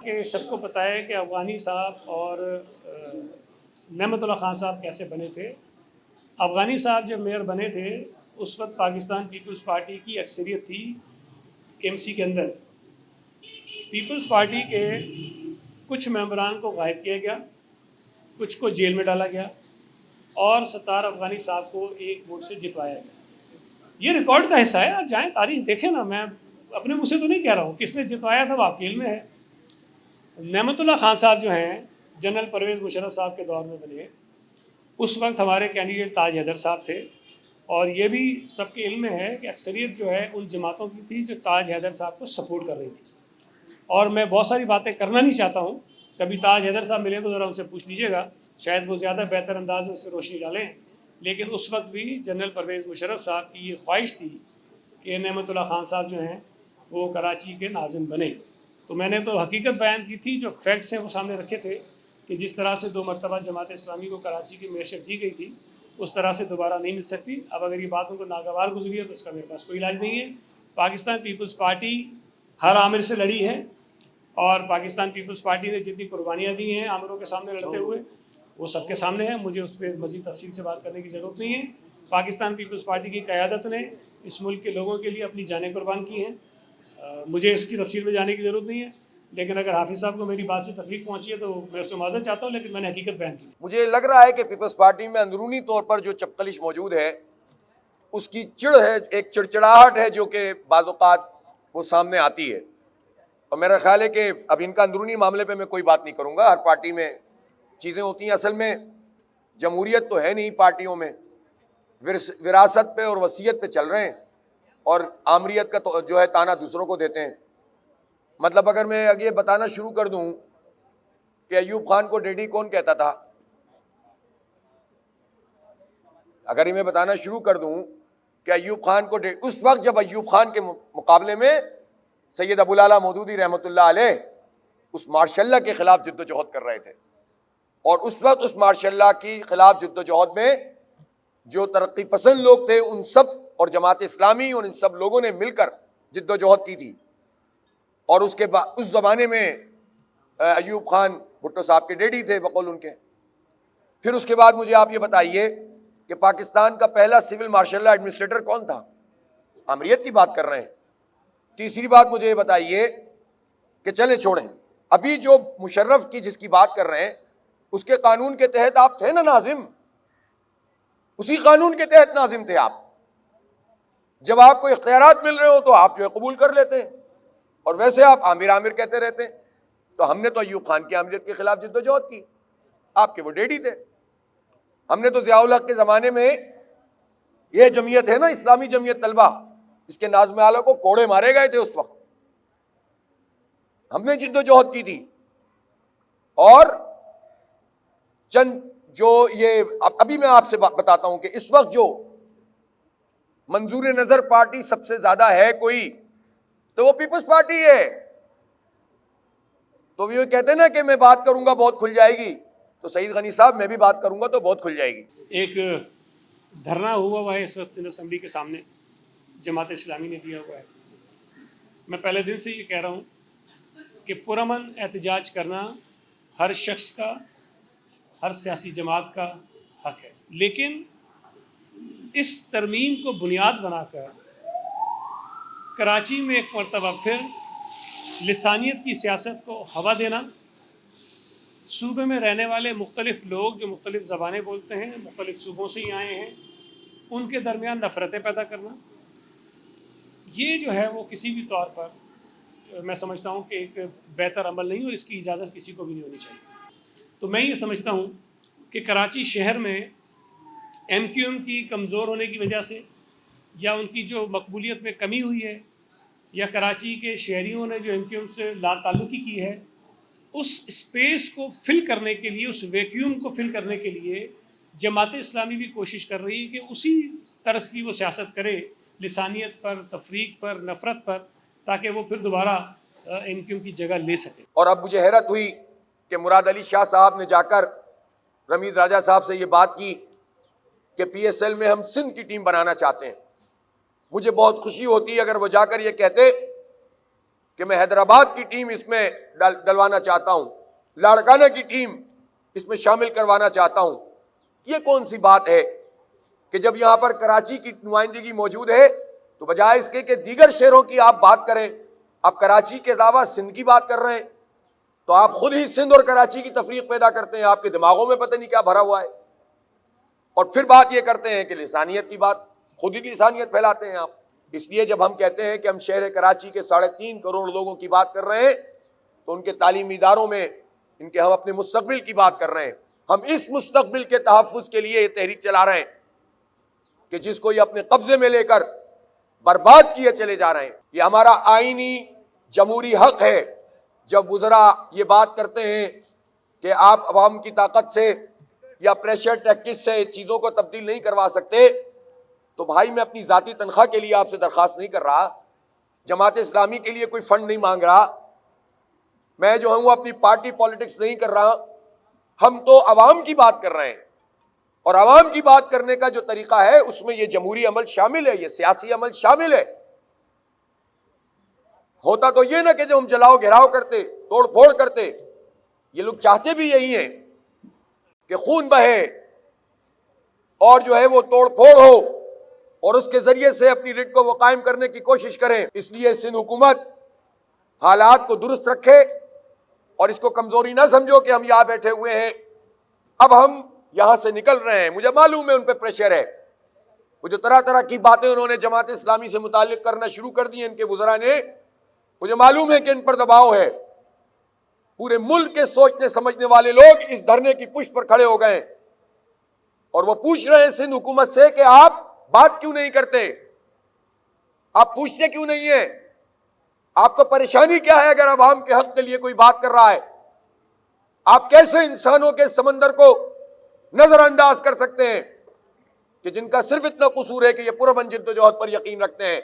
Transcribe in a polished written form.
کہ سب کو پتہ ہے کہ افغانی صاحب اور نعمت اللہ خان صاحب کیسے بنے تھے۔ افغانی صاحب جب میئر بنے تھے اس وقت پاکستان پیپلز پارٹی کی اکثریت تھی KMC کے اندر۔ پیپلز پارٹی کے کچھ ممبران کو غائب کیا گیا، کچھ کو جیل میں ڈالا گیا اور ستار افغانی صاحب کو ایک ووٹ سے جتوایا گیا۔ یہ ریکارڈ کا حصہ ہے، آپ جائیں تاریخ دیکھیں نا، میں اپنے منہ سے تو نہیں کہہ رہا ہوں، کس نے جتوایا تھا وہ آپ کے علم میں ہے۔ نعمت اللہ خان صاحب جو ہیں جنرل پرویز مشرف صاحب کے دور میں بنے، اس وقت ہمارے کینڈیڈیٹ تاج حیدر صاحب تھے، اور یہ بھی سب کے علم میں ہے کہ اکثریت جو ہے ان جماعتوں کی تھی جو تاج حیدر صاحب کو سپورٹ کر رہی تھی۔ اور میں بہت ساری باتیں کرنا نہیں چاہتا ہوں، کبھی تاج حیدر صاحب ملیں تو ذرا ان سے پوچھ لیجیے گا، شاید وہ زیادہ بہتر انداز میں اس سے روشنی ڈالیں۔ لیکن اس وقت بھی جنرل پرویز مشرف صاحب کی یہ خواہش تھی کہ نعمت اللہ خان صاحب جو ہیں وہ کراچی کے ناظم بنے۔ تو میں نے تو حقیقت بیان کی تھی، جو فیکٹس ہیں وہ سامنے رکھے تھے کہ جس طرح سے 2 مرتبہ جماعت اسلامی کو کراچی کی میئرشپ دی گئی تھی اس طرح سے دوبارہ نہیں مل سکتی۔ اب اگر یہ بات ان کو ناگوار گزری ہے تو اس کا میرے پاس کوئی علاج نہیں ہے۔ پاکستان پیپلز پارٹی ہر عامر سے لڑی ہے، اور پاکستان پیپلز پارٹی نے جتنی قربانیاں دی ہیں عامروں کے سامنے لڑتے ہوئے وہ سب کے سامنے ہیں، مجھے اس پہ مزید تفصیل سے بات کرنے کی ضرورت نہیں ہے۔ پاکستان پیپلز پارٹی کی قیادت نے اس ملک کے لوگوں کے لیے اپنی جانیں قربان کی ہیں، مجھے اس کی تفصیل میں جانے کی ضرورت نہیں ہے۔ لیکن اگر حافظ صاحب کو میری بات سے تکلیف پہنچی ہے تو میں اس سے معذرت چاہتا ہوں، لیکن میں نے حقیقت بیان کی تھی۔ مجھے لگ رہا ہے کہ پیپلز پارٹی میں اندرونی طور پر جو چپقلش موجود ہے اس کی چڑ ہے، ایک چڑچڑاہٹ ہے جو کہ بعض اوقات وہ سامنے آتی ہے، اور میرا خیال ہے کہ اب ان کا اندرونی معاملے پہ میں کوئی بات نہیں کروں گا۔ ہر پارٹی میں چیزیں ہوتی ہیں، اصل میں جمہوریت تو ہے نہیں پارٹیوں میں، وراثت پہ اور وصیت پہ چل رہے ہیں، اور آمریت کا تو جو ہے تانا دوسروں کو دیتے ہیں۔ مطلب اگر میں یہ بتانا شروع کر دوں کہ ایوب خان کو ڈیڈی کون کہتا تھا، اگر یہ میں بتانا شروع کر دوں کہ ایوب خان کو اس وقت جب ایوب خان کے مقابلے میں سید ابو العلا مودودی رحمۃ اللہ علیہ اس ماشاء اللہ کے خلاف جد و جہد کر رہے تھے، اور اس وقت اس ماشاء اللہ کی خلاف جد و جہد میں جو ترقی پسند لوگ تھے ان سب اور جماعت اسلامی اور ان سب لوگوں نے مل کر جد و جہد کی تھی، اور اس کے بعد اس زمانے میں ایوب خان بھٹو صاحب کے ڈیڈی تھے بقول ان کے۔ پھر اس کے بعد مجھے آپ یہ بتائیے کہ پاکستان کا پہلا سول مارشل لا ایڈمنسٹریٹر کون تھا؟ آمریت کی بات کر رہے ہیں۔ تیسری بات مجھے یہ بتائیے کہ چلیں چھوڑیں، ابھی جو مشرف کی جس کی بات کر رہے ہیں اس کے قانون کے تحت آپ تھے نا ناظم، اسی قانون کے تحت ناظم تھے آپ۔ جب آپ کو اختیارات مل رہے ہو تو آپ جو ہے قبول کر لیتے ہیں، اور ویسے آپ عامر عامر کہتے رہتے ہیں۔ تو ہم نے تو ایوب خان کی آمریت کے خلاف جد و جہد کی، آپ کے وہ ڈیڈی تھے۔ ہم نے تو ضیاء الحق کے زمانے میں یہ جمعیت ہے نا اسلامی جمعیت طلبہ، اس کے ناظم اعلیٰ کو کوڑے مارے گئے تھے اس وقت، ہم نے جد و جہد کی تھی۔ اور چند جو یہ ابھی میں آپ سے بتاتا ہوں کہ اس وقت جو منظور نظر پارٹی سب سے زیادہ ہے کوئی تو وہ پیپلز پارٹی ہے۔ تو وہ کہتے ہیں نا کہ میں بات کروں گا بہت کھل جائے گی، تو سعید غنی صاحب میں بھی بات کروں گا تو بہت کھل جائے گی۔ ایک دھرنا ہوا ہے اس وقت سندھ اسمبلی کے سامنے، جماعت اسلامی نے دیا ہوا ہے۔ میں پہلے دن سے یہ کہہ رہا ہوں کہ پرامن احتجاج کرنا ہر شخص کا، ہر سیاسی جماعت کا حق ہے، لیکن اس ترمیم کو بنیاد بنا کر کراچی میں ایک مرتبہ پھر لسانیت کی سیاست کو ہوا دینا، صوبے میں رہنے والے مختلف لوگ جو مختلف زبانیں بولتے ہیں، مختلف صوبوں سے ہی آئے ہیں، ان کے درمیان نفرتیں پیدا کرنا، یہ جو ہے وہ کسی بھی طور پر میں سمجھتا ہوں کہ ایک بہتر عمل نہیں، اور اس کی اجازت کسی کو بھی نہیں ہونی چاہیے۔ تو میں یہ سمجھتا ہوں کہ کراچی شہر میں MQM کی کمزور ہونے کی وجہ سے، یا ان کی جو مقبولیت میں کمی ہوئی ہے، یا کراچی کے شہریوں نے جو MQM سے لا تعلقی کی ہے، اس اسپیس کو فل کرنے کے لیے، اس ویکیوم کو فل کرنے کے لیے جماعت اسلامی بھی کوشش کر رہی ہے کہ اسی طرز کی وہ سیاست کرے، لسانیت پر، تفریق پر، نفرت پر، تاکہ وہ پھر دوبارہ MQM کی جگہ لے سکے۔ اور اب مجھے حیرت ہوئی کہ مراد علی شاہ صاحب نے جا کر رمیز راجہ صاحب سے یہ بات کی کہ PSL میں ہم سندھ کی ٹیم بنانا چاہتے ہیں۔ مجھے بہت خوشی ہوتی ہے اگر وہ جا کر یہ کہتے کہ میں حیدرآباد کی ٹیم اس میں ڈلوانا چاہتا ہوں، لاڑکانہ کی ٹیم اس میں شامل کروانا چاہتا ہوں۔ یہ کون سی بات ہے کہ جب یہاں پر کراچی کی نمائندگی موجود ہے تو بجائے اس کے کہ دیگر شہروں کی آپ بات کریں، آپ کراچی کے علاوہ سندھ کی بات کر رہے ہیں، تو آپ خود ہی سندھ اور کراچی کی تفریق پیدا کرتے ہیں، آپ کے دماغوں میں پتہ نہیں کیا بھرا ہوا ہے، اور پھر بات یہ کرتے ہیں کہ لسانیت کی بات، خود ہی لسانیت پھیلاتے ہیں آپ۔ اس لیے جب ہم کہتے ہیں کہ ہم شہر کراچی کے 3.5 کروڑ لوگوں کی بات کر رہے ہیں تو ان کے تعلیمی اداروں میں ان کے ہم اپنے مستقبل کی بات کر رہے ہیں۔ ہم اس مستقبل کے تحفظ کے لیے یہ تحریک چلا رہے ہیں کہ جس کو یہ اپنے قبضے میں لے کر برباد کیے چلے جا رہے ہیں۔ یہ ہمارا آئینی جمہوری حق ہے۔ جب وزراء یہ بات کرتے ہیں کہ آپ عوام کی طاقت سے یا پریشر ٹیکٹکس سے چیزوں کو تبدیل نہیں کروا سکتے، تو بھائی میں اپنی ذاتی تنخواہ کے لیے آپ سے درخواست نہیں کر رہا، جماعت اسلامی کے لیے کوئی فنڈ نہیں مانگ رہا، میں جو ہوں اپنی پارٹی پالیٹکس نہیں کر رہا، ہم تو عوام کی بات کر رہے ہیں، اور عوام کی بات کرنے کا جو طریقہ ہے اس میں یہ جمہوری عمل شامل ہے، یہ سیاسی عمل شامل ہے۔ ہوتا تو یہ نہ کہ جو ہم جلاؤ گھیراؤ کرتے، توڑ پھوڑ کرتے، یہ لوگ چاہتے بھی یہی ہیں کہ خون بہے اور جو ہے وہ توڑ پھوڑ ہو، اور اس کے ذریعے سے اپنی رٹ کو وہ قائم کرنے کی کوشش کریں۔ اس لیے سندھ حکومت حالات کو درست رکھے اور اس کو کمزوری نہ سمجھو کہ ہم یہاں بیٹھے ہوئے ہیں، اب ہم یہاں سے نکل رہے ہیں۔ مجھے معلوم ہے ان پہ پریشر ہے، وہ جو طرح طرح کی باتیں انہوں نے جماعت اسلامی سے متعلق کرنا شروع کر دی ہیں ان کے وزراء نے، مجھے معلوم ہے کہ ان پر دباؤ ہے۔ پورے ملک کے سوچنے سمجھنے والے لوگ اس دھرنے کی پشت پر کھڑے ہو گئے اور وہ پوچھ رہے ہیں سندھ حکومت سے کہ آپ بات کیوں نہیں کرتے، آپ پوچھتے کیوں نہیں ہیں، آپ کو پریشانی کیا ہے اگر عوام کے حق کے لیے کوئی بات کر رہا ہے؟ آپ کیسے انسانوں کے سمندر کو نظر انداز کر سکتے ہیں کہ جن کا صرف اتنا قصور ہے کہ یہ پرامن جدوجہد پر یقین رکھتے ہیں؟